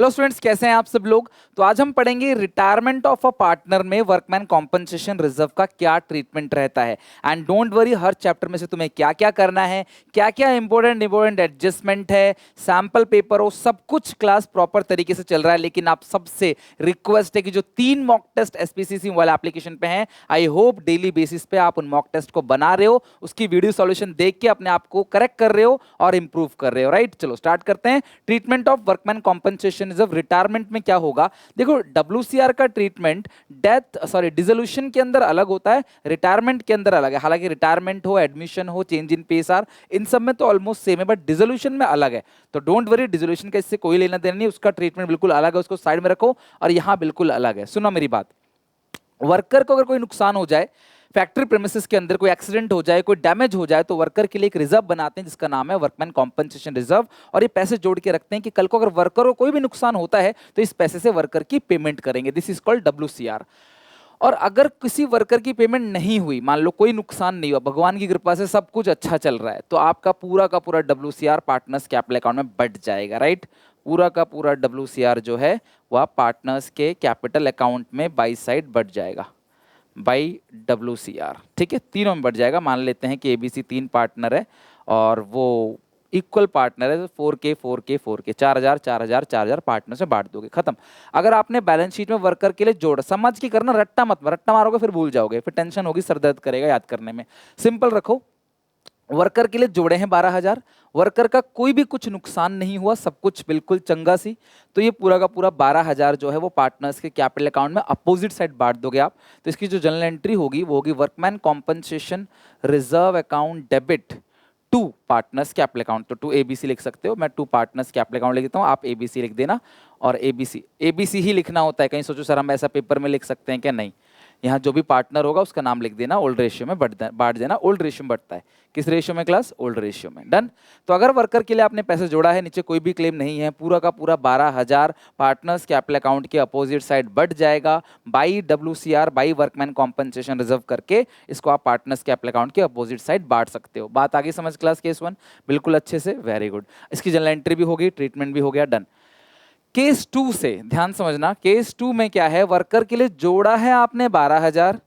Hello students, कैसे हैं आप सब लोग। तो आज हम पढ़ेंगे रिटायरमेंट ऑफ अ पार्टनर में वर्कमैन कॉम्पनसेशन रिजर्व का क्या ट्रीटमेंट रहता है। And don't worry, her chapter में से तुम्हें क्या क्या करना है, क्या क्या इंपॉर्टेंट एडजस्टमेंट है, सैंपल पेपर हो, सब कुछ क्लास प्रॉपर तरीके से चल रहा है। लेकिन आप सबसे रिक्वेस्ट है कि जो 3 मॉक टेस्ट एसपीसीसी वाले एप्लीकेशन पे हैं, आई होप डेली बेसिस पे आप उन मॉक टेस्ट को बना रहे हो, उसकी वीडियो सॉल्यूशन देख के अपने आप को करेक्ट कर रहे हो और इंप्रूव कर रहे हो। राइट, चलो स्टार्ट करते हैं। Treatment of workman compensation reserve retirement में क्या होगा। देखो, डब्ल्यूसीआर का ट्रीटमेंट डिसोल्यूशन के अंदर अलग होता है, रिटायरमेंट के अंदर अलग है। हालांकि रिटायरमेंट हो, एडमिशन हो, चेंज इन पेसार, इन सब में तो ऑलमोस्ट सेम है, बट डिसोल्यूशन में अलग है। तो डोंट वरी, डिसोल्यूशन का इससे कोई लेना देना नहीं, उसका ट्रीटमेंट बिल्कुल अलग है, उसको साइड में रखो। और यहां बिल्कुल अलग है। सुनो मेरी बात, वर्कर को अगर कोई नुकसान हो जाए, फैक्ट्री प्रेमिसेस के अंदर कोई एक्सीडेंट हो जाए, कोई डैमेज हो जाए, तो वर्कर के लिए एक रिजर्व बनाते हैं जिसका नाम है वर्कमैन कॉम्पनसेशन रिजर्व। और ये पैसे जोड़ के रखते हैं कि कल को अगर वर्कर को कोई भी नुकसान होता है तो इस पैसे से वर्कर की पेमेंट करेंगे। This is called WCR. और अगर किसी वर्कर की पेमेंट नहीं हुई, मान लो कोई नुकसान नहीं हुआ, भगवान की कृपा से सब कुछ अच्छा चल रहा है, तो आपका पूरा का पूरा डब्ल्यूसीआर पार्टनर्स कैपिटल अकाउंट में बढ़ जाएगा। राइट, पूरा का पूरा डब्ल्यूसीआर जो है वह पार्टनर्स के कैपिटल अकाउंट में बाई साइड बढ़ जाएगा, बाई डब्ल्यूसीआर। ठीक है, तीनों में बढ़ जाएगा। मान लेते हैं कि एबीसी 3 पार्टनर है और वो इक्वल पार्टनर है, तो 4K 4K 4K 4000 4000 4000 पार्टनर से बांट दोगे, खत्म। अगर आपने बैलेंस शीट में वर्कर के लिए जोड़ समझ के करना, रट्टा मत, रट्टा मारोगे फिर भूल जाओगे, फिर टेंशन होगी, सर दर्द करेगा याद करने में। सिंपल रखो, वर्कर के लिए जोड़े हैं 12,000, वर्कर का कोई भी कुछ नुकसान नहीं हुआ, सब कुछ बिल्कुल चंगा सी, तो ये पूरा का पूरा 12,000 जो है वो पार्टनर्स के कैपिटल अकाउंट में अपोजिट साइड बांट दोगे आप। तो इसकी जो जनरल एंट्री होगी वो होगी workman compensation reserve account debit to partners capital account. तो टू एबीसी लिख सकते हो, मैं टू पार्टनर्स कैपिटल अकाउंट लिख देता हूँ, आप एबीसी लिख देना। और एबीसी एबीसी ही लिखना होता है, कहीं सोचो सर हम ऐसा पेपर में लिख सकते हैं क्या? नहीं, यहाँ जो भी पार्टनर होगा उसका नाम लिख देना, ओल्ड रेशियो में बांट देना। ओल्ड रेशियो में बढ़ता है, किस रेशियो में क्लास? ओल्ड रेशियो में। डन। तो अगर वर्कर के लिए आपने पैसे जोड़ा है, नीचे कोई भी क्लेम नहीं है, पूरा का पूरा 12,000 पार्टनर्स कैपिटल अकाउंट के अपोजिट साइड बढ़ जाएगा by WCR, by workman compensation reserve करके इसको आप पार्टनर्स कैपिटल अकाउंट के अपोजिट साइड बांट सकते हो। बात आगे समझ क्लास? केस 1 बिल्कुल अच्छे से, वेरी गुड। इसकी जनरल एंट्री भी होगी, ट्रीटमेंट भी हो गया, डन। केस 2 से ध्यान समझना, केस 2 में क्या है, वर्कर के लिए जोड़ा है आपने 12,000,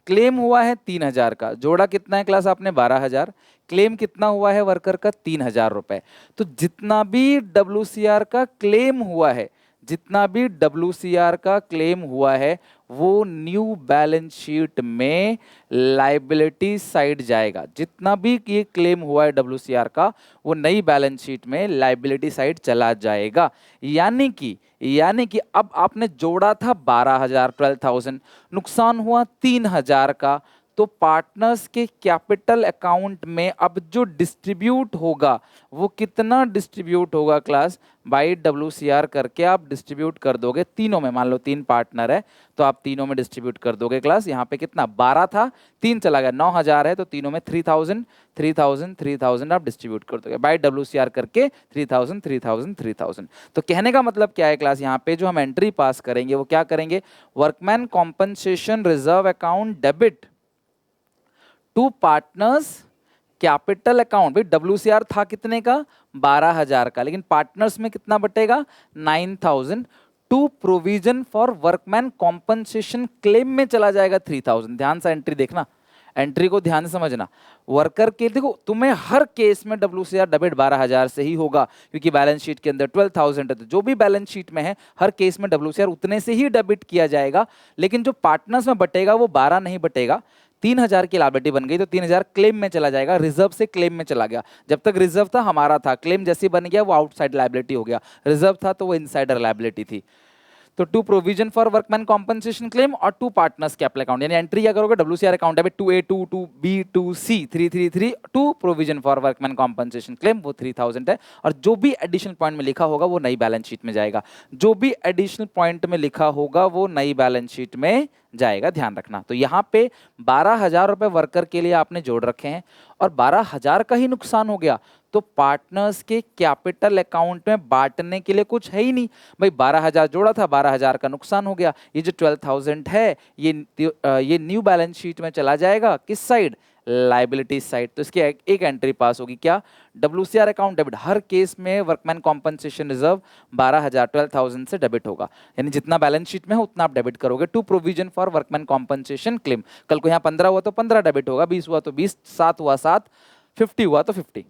क्लेम हुआ है 3,000 का। जोड़ा कितना है क्लास आपने? 12,000। क्लेम कितना हुआ है वर्कर का? 3,000 रुपए। तो जितना भी डब्ल्यूसीआर का क्लेम हुआ है, जितना भी डब्ल्यूसीआर का क्लेम हुआ है वो न्यू बैलेंस शीट में लाइबिलिटी साइड जाएगा। जितना भी ये क्लेम हुआ है डब्ल्यूसीआर का वो नई बैलेंस शीट में लाइबिलिटी साइड चला जाएगा। यानी कि अब आपने जोड़ा था 12,000 12,000, नुकसान हुआ 3,000 का, तो पार्टनर्स के कैपिटल अकाउंट में अब जो डिस्ट्रीब्यूट होगा वो कितना डिस्ट्रीब्यूट होगा क्लास? बाई डब्ल्यूसीआर करके आप डिस्ट्रीब्यूट कर दोगे तीनों में। मान लो 3 पार्टनर है तो आप तीनों में डिस्ट्रीब्यूट कर दोगे क्लास। यहाँ पे कितना? 12 था, 3 चला गया, 9,000 है, तो तीनों में 3,000 3,000 3,000 आप डिस्ट्रीब्यूट कर दोगे बाई डब्ल्यूसीआर करके 3,000 3,000 3,000। तो कहने का मतलब क्या है क्लास, यहाँ पे जो हम एंट्री पास करेंगे वो क्या करेंगे? Workman compensation reserve account debit to partners capital account. भाई डब्ल्यूसीआर था कितने का? 12,000 का, लेकिन पार्टनर्स में कितना बटेगा? 9,000। To provision for workman compensation claim में चला जाएगा 3,000। ध्यान से एंट्री देखना, एंट्री को ध्यान से समझना। वर्कर के देखो, तुम्हें हर केस में डब्ल्यूसीआर डेबिट 12,000 से ही होगा, क्योंकि बैलेंस शीट के अंदर 12,000 है, तो जो भी बैलेंस शीट में है हर केस में डब्ल्यूसीआर उतने से ही डेबिट किया जाएगा। लेकिन जो पार्टनर्स में बटेगा वो 12 नहीं बटेगा, 3,000 की लायबिलिटी बन गई तो 3,000 क्लेम में चला जाएगा, रिजर्व से क्लेम में चला गया। जब तक रिजर्व था हमारा था, क्लेम जैसे बन गया वो आउटसाइड लायबिलिटी हो गया, रिजर्व था तो वो इनसाइडर लायबिलिटी थी। तो to provision for workman compensation claim और टू पार्टनर्स कैपिटल अकाउंट, यानी एंट्री क्या करोगे? WCR account debit 2A 2 2B 2C 333 to provision for workman compensation claim, वो 3,000 है। और जो भी एडिशनल पॉइंट में लिखा होगा वो नई बैलेंस शीट में जाएगा, जो भी एडिशनल पॉइंट में लिखा होगा वो नई बैलेंस शीट में जाएगा, ध्यान रखना। तो यहाँ पे 12,000 रुपए वर्कर के लिए आपने जोड़ रखे हैं और 12,000 का ही नुकसान हो गया, तो पार्टनर्स के कैपिटल अकाउंट में बांटने के लिए कुछ है ही नहीं। भाई 12,000 जोड़ा था, 12,000 का नुकसान हो गया, ये जो 12,000 है ये न्यू बैलेंस शीट में चला जाएगा, किस साइड? Liability side. तो इसकी एक एंट्री पास होगी क्या, WCR अकाउंट डेबिट। हर केस में वर्कमैन कॉम्पनसेशन रिजर्व 12,000 12,000 से डेबिट होगा, यानी जितना बैलेंस शीट में है उतना आप डेबिट करोगे to provision for workman compensation claim. कल को यहाँ 15 हुआ तो 15 डेबिट होगा, 20 हुआ तो 20, 7 हुआ 7, 50 हुआ तो 50।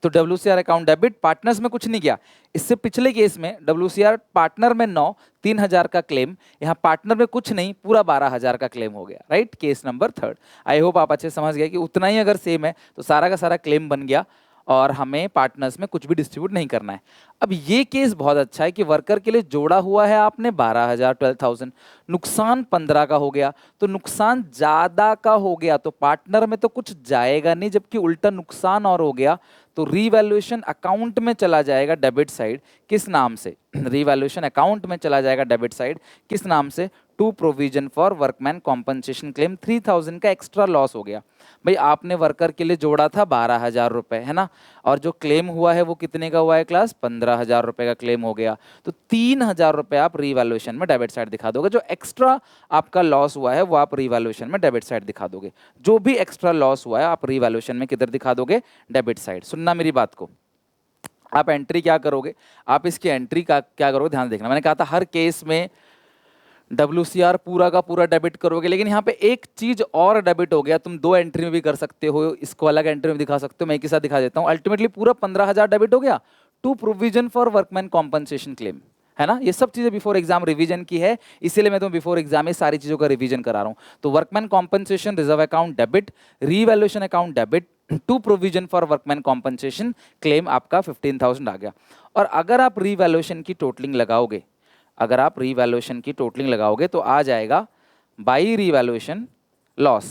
तो WCR अकाउंट डेबिट, पार्टनर्स में कुछ नहीं किया। इससे पिछले केस में WCR पार्टनर में 9, 3,000 का क्लेम, यहाँ पार्टनर में कुछ नहीं, पूरा 12,000 का क्लेम हो गया, right. Case number 3। I hope आप अच्छे समझ गए कि उतना ही अगर सेम है तो सारा का सारा क्लेम बन गया और हमें पार्टनर्स में कुछ भी डिस्ट्रीब्यूट नहीं करना है। अब ये केस बहुत अच्छा है कि वर्कर के लिए जोड़ा हुआ है आपने 12,000 12,000, नुकसान 15 का हो गया, तो नुकसान ज्यादा का हो गया तो पार्टनर में तो कुछ जाएगा नहीं, जबकि उल्टा नुकसान और हो गया तो रीवैल्यूएशन अकाउंट में चला जाएगा डेबिट साइड। किस नाम से, रीवैल्यूएशन अकाउंट में चला जाएगा डेबिट साइड, किस नाम से, to provision for workman compensation claim. 3,000 का एक्स्ट्रा लॉस हो गया। भाई आपने वर्कर के लिए जोड़ा था 12,000 रुपए, है ना, और जो क्लेम हुआ है वो कितने का हुआ है क्लास, 15,000 रुपए का क्लेम हो गया, तो 3,000 रुपए आप रीवैल्यूएशन में डेबिट साइड दिखा दोगे। जो एक्स्ट्रा आपका लॉस हुआ है वो आप रीवैल्यूएशन में डेबिट साइड दिखा दोगे। जो भी एक्स्ट्रा लॉस हुआ है आप रीवैल्यूएशन में किधर दिखा दोगे, डेबिट साइड। सुनना मेरी बात को, आप एंट्री क्या करोगे, आप इसकी एंट्री का क्या करोगे, ध्यान देखना। मैंने कहा था हर केस में WCR पूरा का पूरा डेबिट करोगे, लेकिन यहाँ पे एक चीज और डेबिट हो गया। तुम दो एंट्री में भी कर सकते हो, इसको अलग एंट्री में दिखा सकते हो, मैं एक ही साथ दिखा देता हूँ। अल्टीमेटली पूरा 15,000 डेबिट हो गया to provision for workman compensation claim, है ना। ये सब चीजें बिफोर एग्जाम रिवीजन की है, इसीलिए मैं तुम्हें बिफोर एग्जाम में सारी चीजों का रिवीजन करा रहा हूँ। तो workman compensation reserve account debit, revaluation account debit, to provision for workman compensation claim आपका 15,000 आ गया। और अगर आप रीवैल्यूएशन की टोटलिंग लगाओगे, अगर आप रीवैल्यूएशन की टोटलिंग लगाओगे तो आ जाएगा by revaluation loss,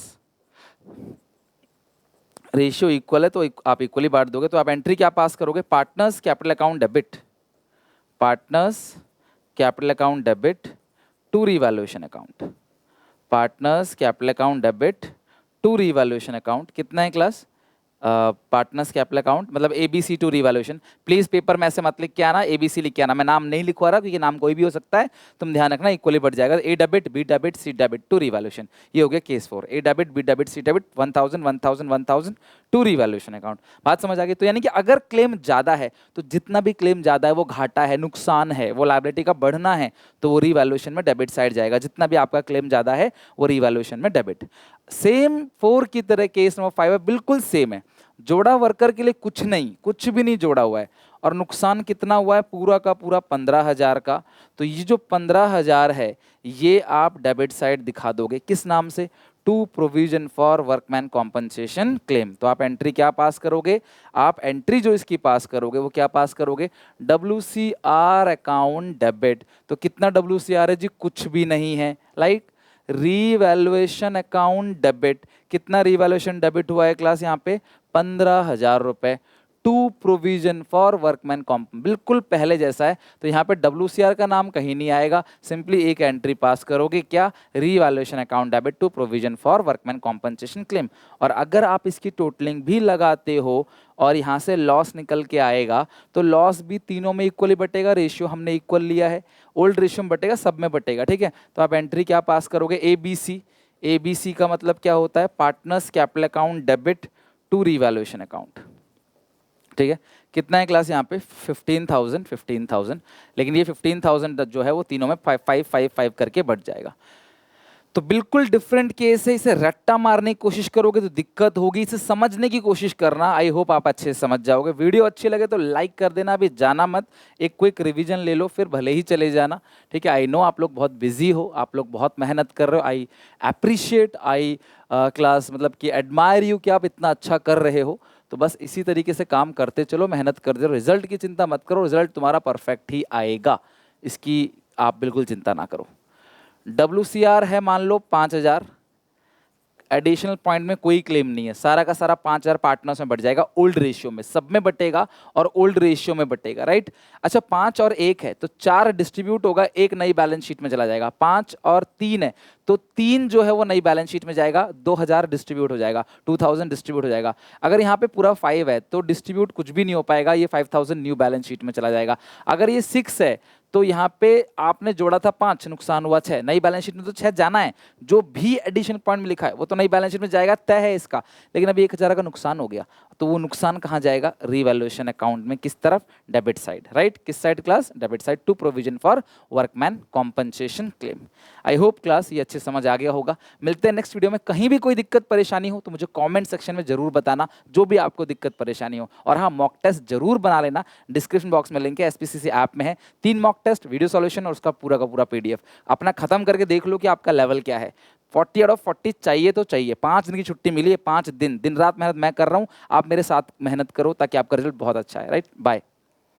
ratio equal है तो आप इक्वली बांट दोगे। तो आप एंट्री क्या पास करोगे, partners capital account debit, partners capital account debit to revaluation account, partners capital account debit to revaluation account. कितना है क्लास, पार्टनर्स कैपिटल अकाउंट मतलब ABC to revaluation. Please paper में ऐसे मत लिख के आना, ABC लिख के आना। मैं नाम नहीं लिखवा रहा क्योंकि नाम कोई भी हो सकता है, तुम ध्यान रखना, इक्वली बढ़ जाएगा। A debit, B debit, C debit to revaluation. ये हो गया case 4। A debit, B debit, C debit, 1,000 1,000 1,000 to revaluation account. बात समझ आ गई। तो यानी कि अगर क्लेम ज्यादा है तो जितना भी क्लेम ज्यादा है वो घाटा है, नुकसान है, वो लायबिलिटी का बढ़ना है, तो वो रीवैल्यूएशन में डेबिट साइड जाएगा। जितना भी आपका क्लेम ज्यादा है वो रीवैल्यूएशन में डेबिट। सेम 4 की तरह केस नंबर 5 है, बिल्कुल सेम है। जोड़ा वर्कर के लिए कुछ नहीं, कुछ भी नहीं जोड़ा हुआ है, और नुकसान कितना हुआ है, पूरा का पूरा 15,000 का। तो ये जो 15,000 है ये आप डेबिट साइड दिखा दोगे, किस नाम से, to provision for workman compensation claim. तो आप एंट्री क्या पास करोगे, आप एंट्री जो इसकी पास करोगे वो क्या पास करोगे, WCR अकाउंट डेबिट। तो कितना WCR है जी, कुछ भी नहीं है, लाइक रीवैल्यूएशन अकाउंट डेबिट। कितना रीवैल्यूएशन डेबिट हुआ है क्लास, यहाँ पे 15,000 रुपए टू प्रोविजन फॉर वर्कमैन कॉम्प, बिल्कुल पहले जैसा है। तो यहाँ पे WCR का नाम कहीं नहीं आएगा, सिंपली एक एंट्री पास करोगे, क्या, revaluation account debit to provision for workman compensation claim. और अगर आप इसकी टोटलिंग भी लगाते हो और यहाँ से लॉस निकल के आएगा तो लॉस भी तीनों में इक्वली बटेगा, रेशियो हमने इक्वल लिया है, ओल्ड रेशियो में बटेगा, सब में बटेगा, ठीक है। तो आप एंट्री क्या पास करोगे, ABC का मतलब क्या होता है, partners capital account debit to revaluation account, ठीक है। कितना है क्लास यहाँ पे 15,000, लेकिन ये 15,000 जो है वो तीनों में 5 करके बढ़ जाएगा। तो बिल्कुल डिफरेंट केस है, इसे रट्टा मारने की कोशिश करोगे तो दिक्कत होगी, इसे समझने की कोशिश करना। आई होप आप अच्छे से समझ जाओगे। वीडियो अच्छी लगे तो लाइक कर देना, अभी जाना मत, एक क्विक रिवीजन ले लो फिर भले ही चले जाना, ठीक है। आई नो आप लोग बहुत बिजी हो, आप लोग बहुत मेहनत कर रहे हो, आई अप्रिशिएट, आई क्लास मतलब कि एडमायर यू कि आप इतना अच्छा कर रहे हो। तो बस इसी तरीके से काम करते चलो, मेहनत करते रहो, रिजल्ट की चिंता मत करो, रिजल्ट तुम्हारा परफेक्ट ही आएगा, इसकी आप बिल्कुल चिंता ना करो। WCR है मान लो 5,000, एडिशनल पॉइंट में कोई क्लेम नहीं है, सारा का सारा 5,000 पार्टनर्स में बढ़ जाएगा, ओल्ड रेशियो में, सब में बटेगा और ओल्ड रेशियो में बटेगा, राइट। अच्छा 5 और 1 है तो 4 डिस्ट्रीब्यूट होगा, एक नई बैलेंस शीट में चला जाएगा। 5 और 3 है तो 3 जो है वो नई बैलेंस शीट में जाएगा, 2,000 डिस्ट्रीब्यूट हो जाएगा, 2,000 डिस्ट्रीब्यूट हो जाएगा। अगर यहाँ पे पूरा 5 है तो डिस्ट्रीब्यूट कुछ भी नहीं हो पाएगा, ये 5,000 न्यू बैलेंस शीट में चला जाएगा। अगर ये 6 है तो यहाँ पे आपने जोड़ा था 5, नुकसान हुआ 6, नई बैलेंस शीट में तो 6 जाना है, जो भी एडिशन पॉइंट में लिखा है वो तो नई बैलेंस शीट में जाएगा, तय है इसका। लेकिन अभी 1000 का नुकसान हो गया, तो वो नुकसान कहाँ जाएगा, रीवैल्यूएशन अकाउंट में, किस तरफ, डेबिट साइड, राइट। किस side class, debit side, to provision for workman compensation claim. I hope class ये अच्छे समझ आ गया होगा। मिलते हैं नेक्स्ट वीडियो में। कहीं भी कोई दिक्कत परेशानी हो तो मुझे कमेंट सेक्शन में जरूर बताना, जो भी आपको दिक्कत परेशानी हो। और हाँ, मॉक टेस्ट जरूर बना लेना, डिस्क्रिप्शन बॉक्स में लिंक है, एसपीसीसी ऐप में है, 3 मॉक टेस्ट, वीडियो सॉल्यूशन और उसका पूरा का पूरा पीडीएफ अपना खत्म करके देख लो कि आपका लेवल क्या है। 40 आउट ऑफ 40 चाहिए तो चाहिए। 5 दिन की छुट्टी मिली है, 5 दिन दिन रात मेहनत मैं कर रहा हूँ, आप मेरे साथ मेहनत करो ताकि आपका रिजल्ट बहुत अच्छा है, राइट। बाय।